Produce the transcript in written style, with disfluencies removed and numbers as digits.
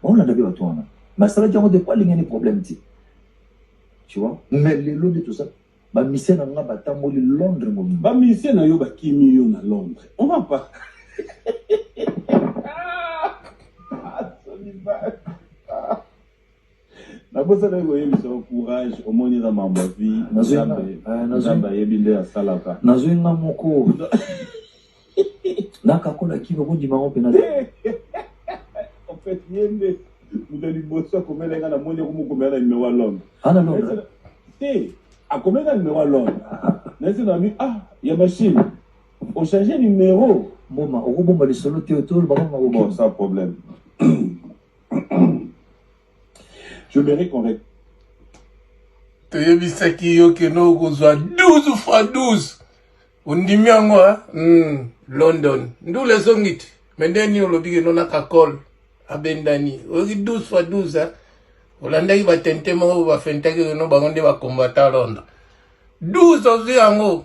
On a d'abord toi. Mais ça veut dire de quoi il y a des problèmes. Tu vois? Mais les lots de tout ça. Bah, mission n'a pas tamoli Londres. Bah, mission n'a pas kimi yo na Londres. On va pas. Na bosa na goye biso courage au moni na mambo vie nazamba yebinde ya salaka nazoinga moko naka kola kibo ko dimango pena en fait yende mudali bosa komelenga na moni ko mukomela numéro wa Londres ana Londres akomela numéro wa Londres nasi na mi ya machine on changer numéro boma okobomba lisolo te otolo baba bon sans problème. Je mérite correct. Tu as vu ça qui est que nous avons 12 fois 12. On dit bien moi, London. Nous les sommes dit. Mais dernier on dit que nous n'avons qu'à call à Bendani. On dit 12 fois 12 hein. Hollande il va tenter mais on va faire que nous va combattre à Londres. 12 aussi en haut.